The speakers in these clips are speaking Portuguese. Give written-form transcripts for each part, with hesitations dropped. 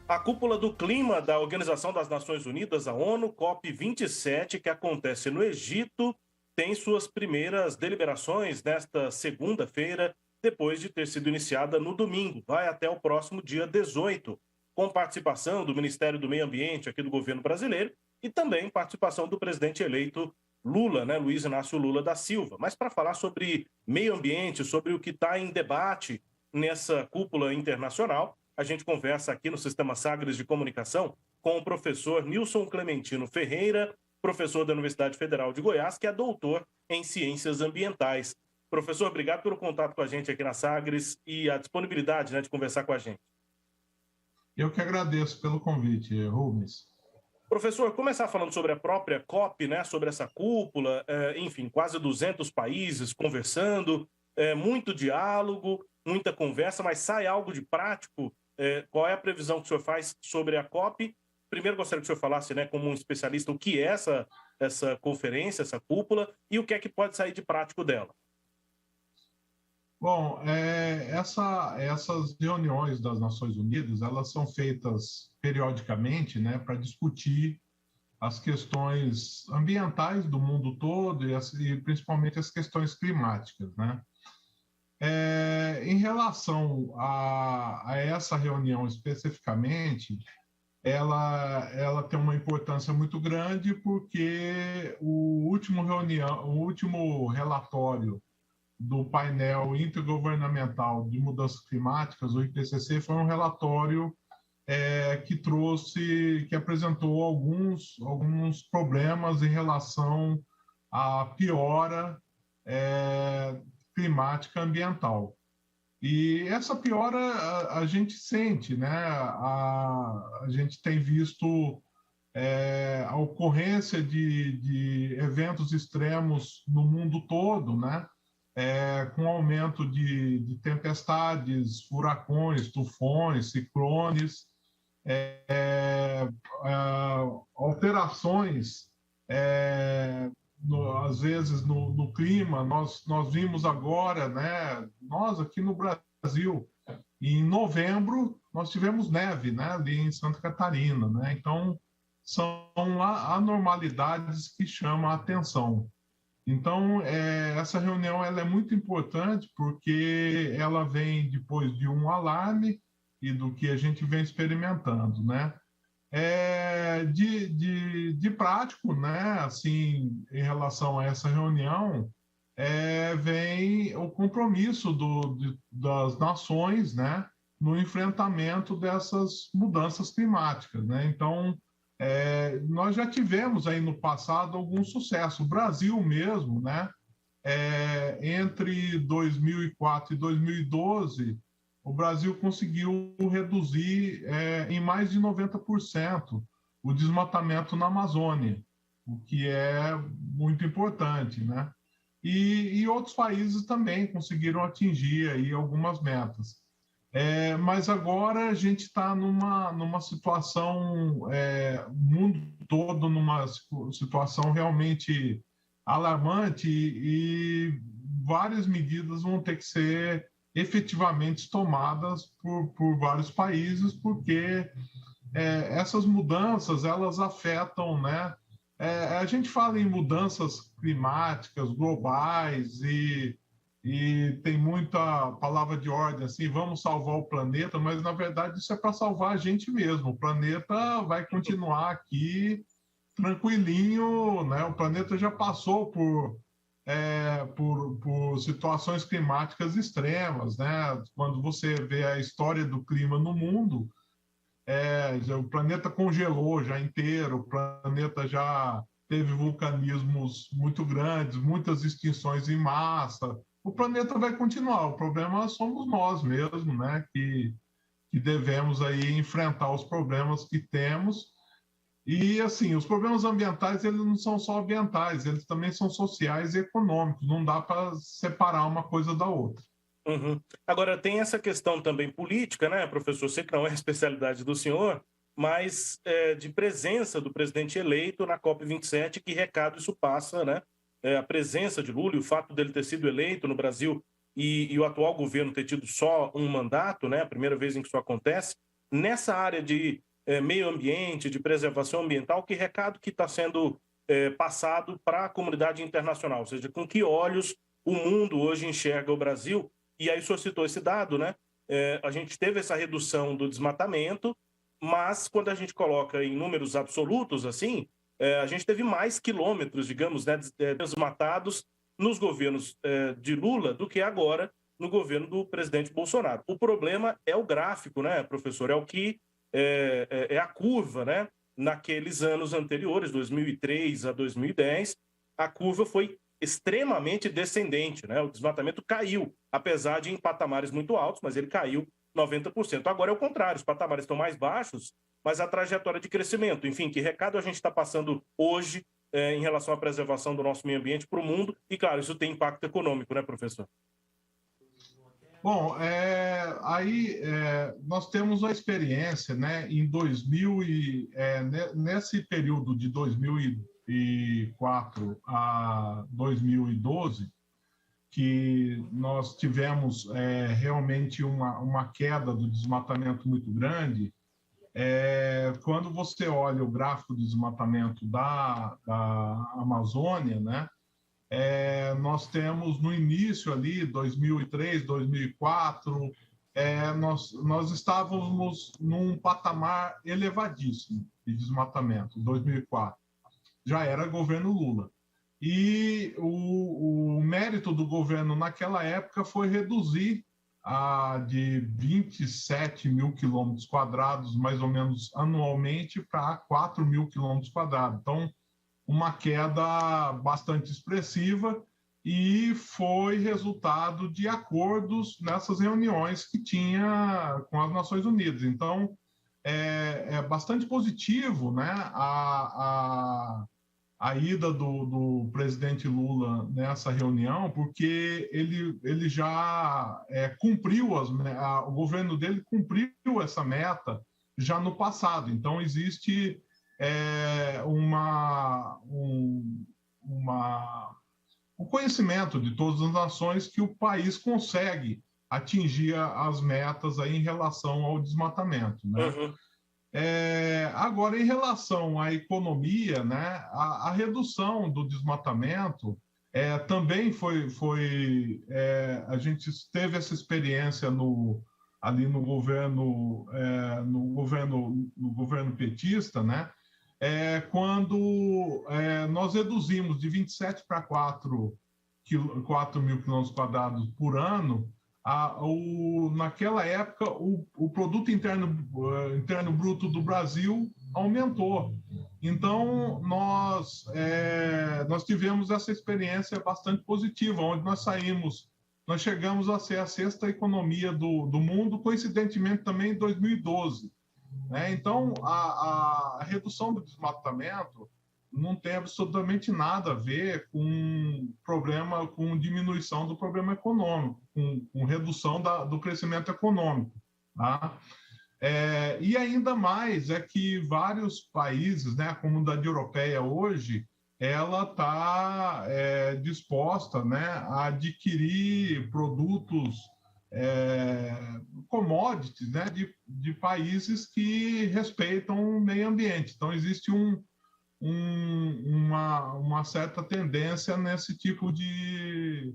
A cúpula do clima da Organização das Nações Unidas, a ONU, COP27, que acontece no Egito, tem suas primeiras deliberações nesta segunda-feira, depois de ter sido iniciada no domingo. Vai até o próximo dia 18, com participação do Ministério do Meio Ambiente aqui do governo brasileiro e também participação do presidente eleito Lula, Luiz Inácio Lula da Silva. Mas para falar sobre meio ambiente, sobre o que está em debate nessa cúpula internacional, a gente conversa aqui no Sistema Sagres de Comunicação com o professor Nilson Clementino Ferreira, professor da Universidade Federal de Goiás, que é doutor em Ciências Ambientais. Professor, obrigado pelo contato com a gente aqui na Sagres e a disponibilidade de conversar com a gente. Eu que agradeço pelo convite, Rubens. Professor, começar falando sobre a própria COP, sobre essa cúpula, enfim, quase 200 países conversando, muito diálogo, muita conversa, mas sai algo de prático? Qual é a previsão que o senhor faz sobre a COP? Primeiro, gostaria que o senhor falasse, como um especialista, o que é essa conferência, essa cúpula, e o que é que pode sair de prático dela. Bom, essas reuniões das Nações Unidas, elas são feitas periodicamente, para discutir as questões ambientais do mundo todo e principalmente as questões climáticas, Em relação a essa reunião especificamente, ela tem uma importância muito grande porque o último relatório do painel intergovernamental de mudanças climáticas, o IPCC, foi um relatório que apresentou alguns problemas em relação à piora climática ambiental. E essa piora a gente sente, A gente tem visto a ocorrência de eventos extremos no mundo todo, com aumento de tempestades, furacões, tufões, ciclones, alterações, às vezes, no clima. Nós vimos agora, nós aqui no Brasil, em novembro, nós tivemos neve, ali em Santa Catarina, Então, são anormalidades que chamam a atenção. Então, essa reunião ela é muito importante porque ela vem depois de um alarme e do que a gente vem experimentando, De prático, assim, em relação a essa reunião, vem o compromisso das nações, no enfrentamento dessas mudanças climáticas, Então, nós já tivemos aí no passado algum sucesso. O Brasil mesmo, entre 2004 e 2012, o Brasil conseguiu reduzir em mais de 90% o desmatamento na Amazônia, o que é muito importante, E outros países também conseguiram atingir aí algumas metas. Mas agora a gente está numa situação, o mundo todo numa situação realmente alarmante e várias medidas vão ter que ser efetivamente tomadas por vários países, porque essas mudanças, elas afetam, a gente fala em mudanças climáticas globais e tem muita palavra de ordem, assim, vamos salvar o planeta, mas, na verdade, isso é para salvar a gente mesmo. O planeta vai continuar aqui tranquilinho, O planeta já passou por situações climáticas extremas, Quando você vê a história do clima no mundo, o planeta congelou já inteiro, o planeta já teve vulcanismos muito grandes, muitas extinções em massa. O planeta vai continuar, o problema somos nós mesmos, que devemos aí enfrentar os problemas que temos. E, assim, os problemas ambientais, eles não são só ambientais, eles também são sociais e econômicos, não dá para separar uma coisa da outra. Uhum. Agora, tem essa questão também política, professor? Sei que não é a especialidade do senhor, mas de presença do presidente eleito na COP27, que recado isso passa, A presença de Lula e o fato dele ter sido eleito no Brasil e o atual governo ter tido só um mandato, a primeira vez em que isso acontece, nessa área de meio ambiente, de preservação ambiental, que recado que está sendo passado para a comunidade internacional? Ou seja, com que olhos o mundo hoje enxerga o Brasil? E aí o senhor citou esse dado, né? A gente teve essa redução do desmatamento, mas quando a gente coloca em números absolutos, assim, a gente teve mais quilômetros, digamos, né, desmatados nos governos de Lula do que agora no governo do presidente Bolsonaro. O problema é o gráfico, né, professor? É o que é a curva, né? Naqueles anos anteriores, 2003 a 2010, a curva foi extremamente descendente, né? O desmatamento caiu, apesar de em patamares muito altos, mas ele caiu 90%. Agora é o contrário, os patamares estão mais baixos, mas a trajetória de crescimento. Enfim, que recado a gente está passando hoje em relação à preservação do nosso meio ambiente para o mundo? E, claro, isso tem impacto econômico, né, professor? Bom, nós temos a experiência, né, em 2000 nesse período de 2004 a 2012, que nós tivemos realmente uma queda do desmatamento muito grande. Quando você olha o gráfico de desmatamento da Amazônia, né, nós temos no início ali, 2003, 2004, nós estávamos num patamar elevadíssimo de desmatamento, 2004. Já era governo Lula. E o mérito do governo naquela época foi reduzir de 27 mil quilômetros quadrados, mais ou menos anualmente, para 4 mil quilômetros quadrados. Então, uma queda bastante expressiva, e foi resultado de acordos nessas reuniões que tinha com as Nações Unidas. Então, é bastante positivo, né, a ida do presidente Lula nessa reunião, porque ele já cumpriu, o governo dele cumpriu essa meta já no passado. Então, existe o conhecimento de todas as nações que o país consegue atingir as metas aí em relação ao desmatamento, né? Uhum. Agora, em relação à economia, né, a redução do desmatamento também foi a gente teve essa experiência ali no governo petista, né? Quando nós reduzimos de 27 para 4 mil quilômetros quadrados por ano, naquela época o produto interno bruto do Brasil aumentou. Então, nós tivemos essa experiência bastante positiva, onde nós chegamos a ser a sexta economia do mundo, coincidentemente também em 2012. Então, a redução do desmatamento não tem absolutamente nada a ver com diminuição do problema econômico, com redução do crescimento econômico. Tá? E ainda mais é que vários países, né, a comunidade europeia hoje, ela está disposta, né, a adquirir produtos commodities, né, de países que respeitam o meio ambiente. Então, existe uma certa tendência nesse tipo de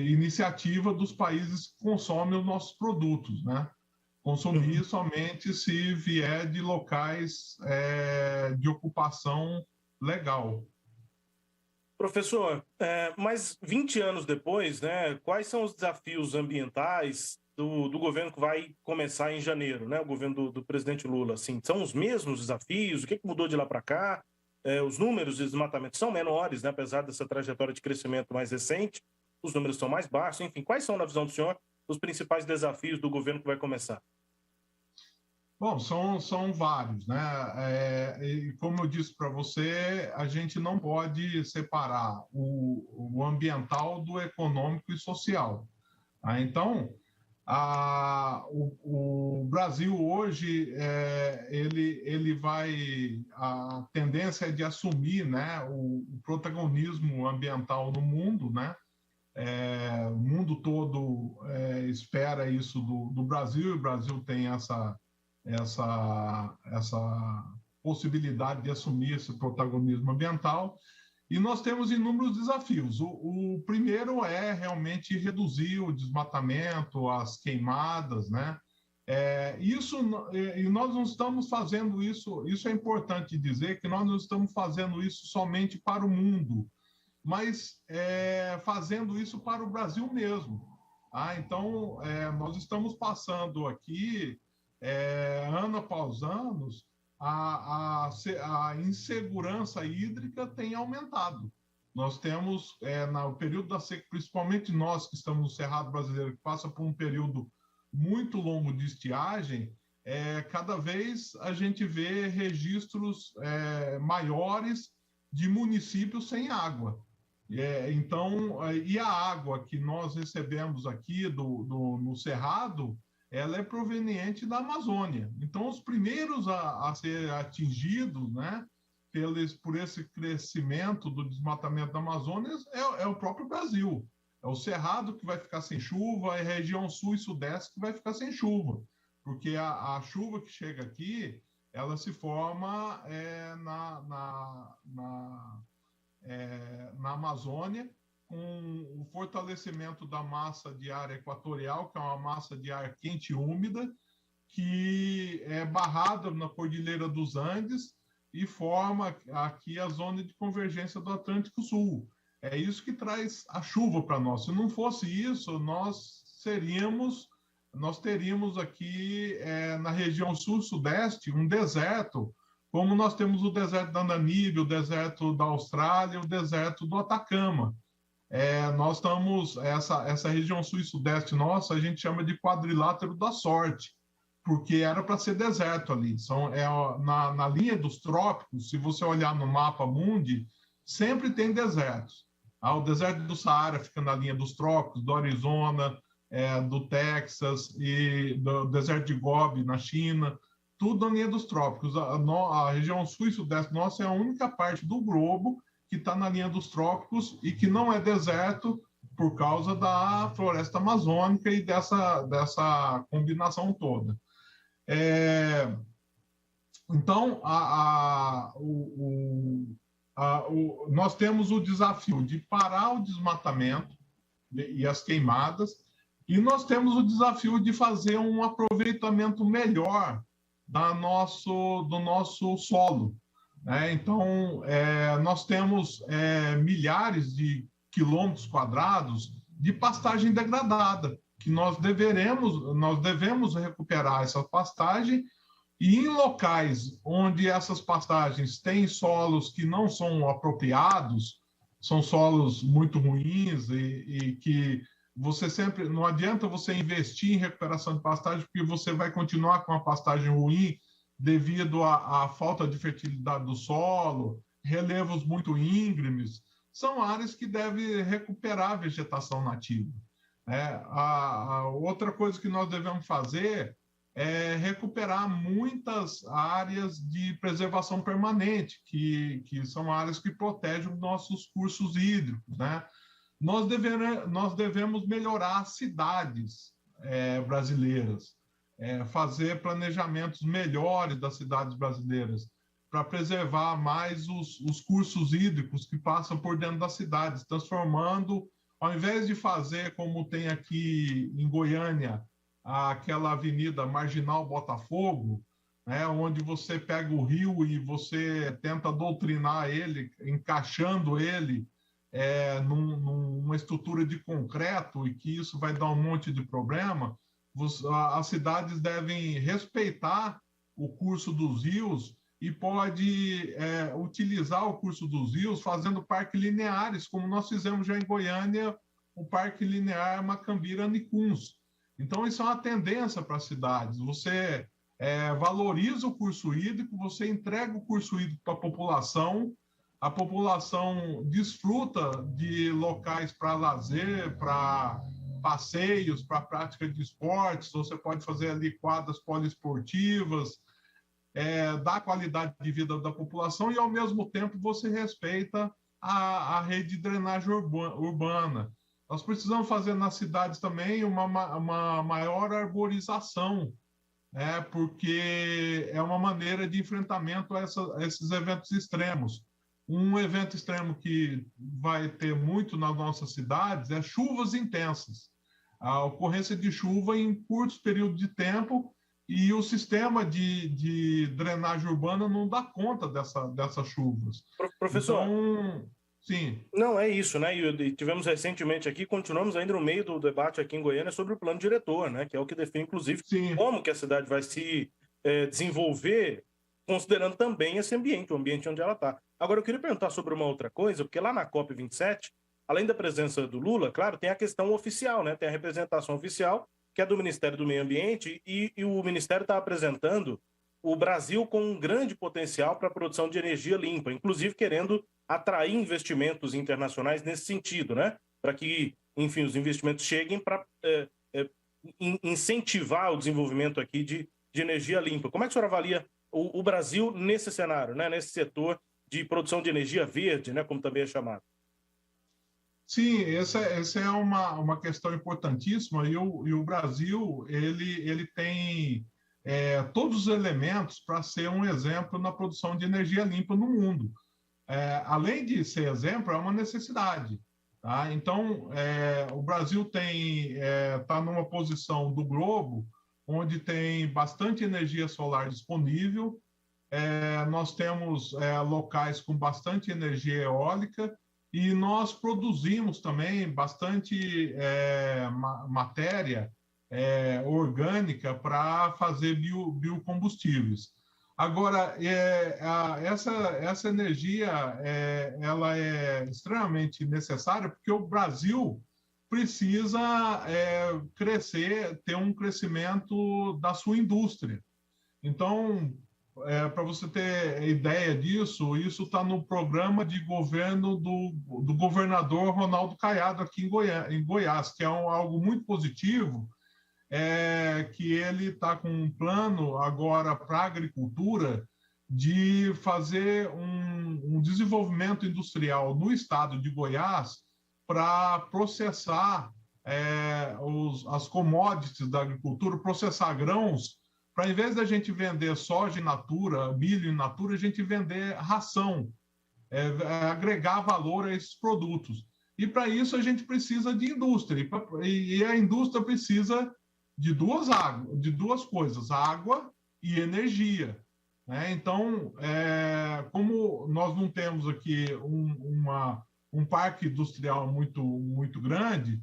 iniciativa dos países que consomem os nossos produtos, né? Consumir somente se vier de locais de ocupação legal. Professor, mas 20 anos depois, né, quais são os desafios ambientais do governo que vai começar em janeiro, né, o governo do presidente Lula? Assim, são os mesmos desafios? O que mudou de lá para cá? Os números de desmatamento são menores, né, apesar dessa trajetória de crescimento mais recente, os números são mais baixos. Enfim, quais são, na visão do senhor, os principais desafios do governo que vai começar? Bom, são vários, né? E como eu disse para você, a gente não pode separar o ambiental do econômico e social. Tá? Então, o Brasil hoje, a tendência é de assumir, né, o protagonismo ambiental no mundo, né? O mundo todo espera isso do Brasil, e o Brasil tem essa possibilidade de assumir esse protagonismo ambiental. E nós temos inúmeros desafios. O primeiro é realmente reduzir o desmatamento, as queimadas, né? E nós não estamos fazendo isso, isso é importante dizer, que nós não estamos fazendo isso somente para o mundo, mas fazendo isso para o Brasil mesmo. Então, nós estamos passando aqui, ano após ano, a insegurança hídrica tem aumentado. Nós temos, no período da seca, principalmente nós que estamos no Cerrado Brasileiro, que passa por um período muito longo de estiagem, cada vez a gente vê registros maiores de municípios sem água. Então, e a água que nós recebemos aqui no Cerrado, ela é proveniente da Amazônia. Então, os primeiros a ser atingidos, né, por esse crescimento do desmatamento da Amazônia é o próprio Brasil. É o Cerrado que vai ficar sem chuva, é a região sul e sudeste que vai ficar sem chuva, porque a chuva que chega aqui, ela se forma na Amazônia, com o fortalecimento da massa de ar equatorial, que é uma massa de ar quente e úmida, que é barrada na Cordilheira dos Andes e forma aqui a zona de convergência do Atlântico Sul. É isso que traz a chuva para nós. Se não fosse isso, nós teríamos aqui na região sul-sudeste um deserto, como nós temos o deserto da Namíbia, o deserto da Austrália, o deserto do Atacama. Nós estamos, essa região sul e sudeste nossa, a gente chama de quadrilátero da sorte, porque era para ser deserto ali. Na linha dos trópicos, se você olhar no mapa mundi, sempre tem desertos. O deserto do Saara fica na linha dos trópicos, do Arizona, do Texas, e do deserto de Gobi, na China, tudo na linha dos trópicos. A região sul e sudeste nossa é a única parte do globo que está na linha dos trópicos e que não é deserto por causa da floresta amazônica e dessa combinação toda. Então, nós temos o desafio de parar o desmatamento e as queimadas, e nós temos o desafio de fazer um aproveitamento melhor do nosso solo. Então, nós temos milhares de quilômetros quadrados de pastagem degradada, que nós devemos recuperar essa pastagem, e em locais onde essas pastagens têm solos que não são apropriados, são solos muito ruins e que você sempre... Não adianta você investir em recuperação de pastagem, porque você vai continuar com a pastagem ruim devido à falta de fertilidade do solo, relevos muito íngremes. São áreas que devem recuperar a vegetação nativa. Outra coisa que nós devemos fazer é recuperar muitas áreas de preservação permanente, que são áreas que protegem os nossos cursos hídricos, né? Nós devemos melhorar as cidades brasileiras, fazer planejamentos melhores das cidades brasileiras, para preservar mais os cursos hídricos que passam por dentro das cidades, transformando, ao invés de fazer como tem aqui em Goiânia, aquela avenida Marginal Botafogo, né, onde você pega o rio e você tenta doutrinar ele, encaixando ele numa estrutura de concreto, e que isso vai dar um monte de problema. As cidades devem respeitar o curso dos rios e pode utilizar o curso dos rios fazendo parques lineares, como nós fizemos já em Goiânia, o Parque Linear Macambira-Nicuns. Então, isso é uma tendência para as cidades. Você valoriza o curso hídrico, você entrega o curso hídrico para a população desfruta de locais para lazer, para passeios, para prática de esportes, você pode fazer ali quadras poliesportivas, dá qualidade de vida da população, e, ao mesmo tempo, você respeita a rede de drenagem urbana. Nós precisamos fazer nas cidades também uma maior arborização, né? Porque é uma maneira de enfrentamento a esses eventos extremos. Um evento extremo que vai ter muito nas nossas cidades é chuvas intensas. A ocorrência de chuva em curtos períodos de tempo e o sistema de drenagem urbana não dá conta dessas chuvas. Professor, então, sim. Não, é isso, né? E tivemos recentemente aqui, continuamos ainda no meio do debate aqui em Goiânia sobre o plano diretor, né? Que é o que define, inclusive, Sim. como que a cidade vai se desenvolver, considerando também esse ambiente, o ambiente onde ela está. Agora, eu queria perguntar sobre uma outra coisa, porque lá na COP27, além da presença do Lula, claro, tem a questão oficial, né? Tem a representação oficial, que é do Ministério do Meio Ambiente, e o Ministério está apresentando o Brasil com um grande potencial para a produção de energia limpa, inclusive querendo atrair investimentos internacionais nesse sentido, né? Para que, enfim, os investimentos cheguem para incentivar o desenvolvimento aqui de energia limpa. Como é que o senhor avalia o Brasil nesse cenário, né? Nesse setor de produção de energia verde, né? Como também é chamado? Sim, essa é uma questão importantíssima e o Brasil ele tem todos os elementos para ser um exemplo na produção de energia limpa no mundo. Além de ser exemplo, é uma necessidade. Tá? Então, o Brasil está numa posição do globo onde tem bastante energia solar disponível, nós temos locais com bastante energia eólica e nós produzimos também bastante matéria orgânica para fazer biocombustíveis. Agora, essa energia ela é extremamente necessária porque o Brasil precisa crescer, ter um crescimento da sua indústria. Então, para você ter ideia disso, isso está no programa de governo do governador Ronaldo Caiado aqui em Goiás, que é algo muito positivo, que ele está com um plano agora para a agricultura de fazer um desenvolvimento industrial no estado de Goiás para processar as commodities da agricultura, processar grãos, para, em vez da gente vender soja in natura, milho in natura, a gente vender ração, agregar valor a esses produtos. E, para isso, a gente precisa de indústria. E a indústria precisa de duas coisas, água e energia. Né? Então, como nós não temos aqui um parque industrial muito grande,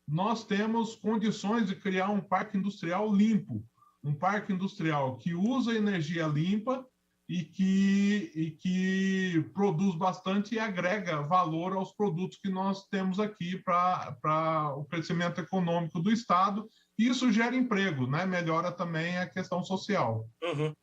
nós temos condições de criar um parque industrial limpo, um parque industrial que usa energia limpa e que produz bastante e agrega valor aos produtos que nós temos aqui para o crescimento econômico do Estado. E isso gera emprego, né? Melhora também a questão social. Uhum.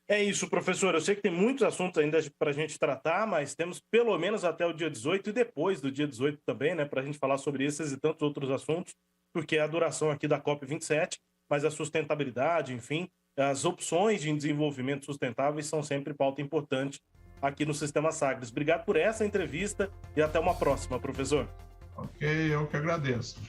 É isso, professor. Eu sei que tem muitos assuntos ainda para a gente tratar, mas temos pelo menos até o dia 18 e depois do dia 18 também, né? Para a gente falar sobre esses e tantos outros assuntos, porque é a duração aqui da COP27, mas a sustentabilidade, enfim, as opções de desenvolvimento sustentáveis são sempre pauta importante aqui no Sistema Sagres. Obrigado por essa entrevista e até uma próxima, professor. Ok, eu que agradeço.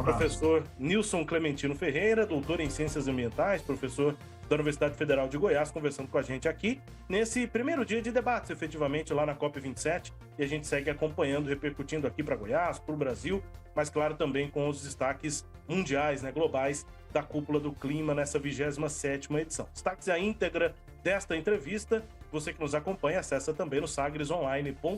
Professor Nilson Clementino Ferreira, doutor em Ciências Ambientais, professor da Universidade Federal de Goiás, conversando com a gente aqui nesse primeiro dia de debates, efetivamente, lá na COP27, e a gente segue acompanhando, repercutindo aqui para Goiás, para o Brasil, mas claro também com os destaques mundiais, né, globais, da Cúpula do Clima nessa 27ª edição. Destaques à íntegra desta entrevista, você que nos acompanha, acessa também no sagresonline.com.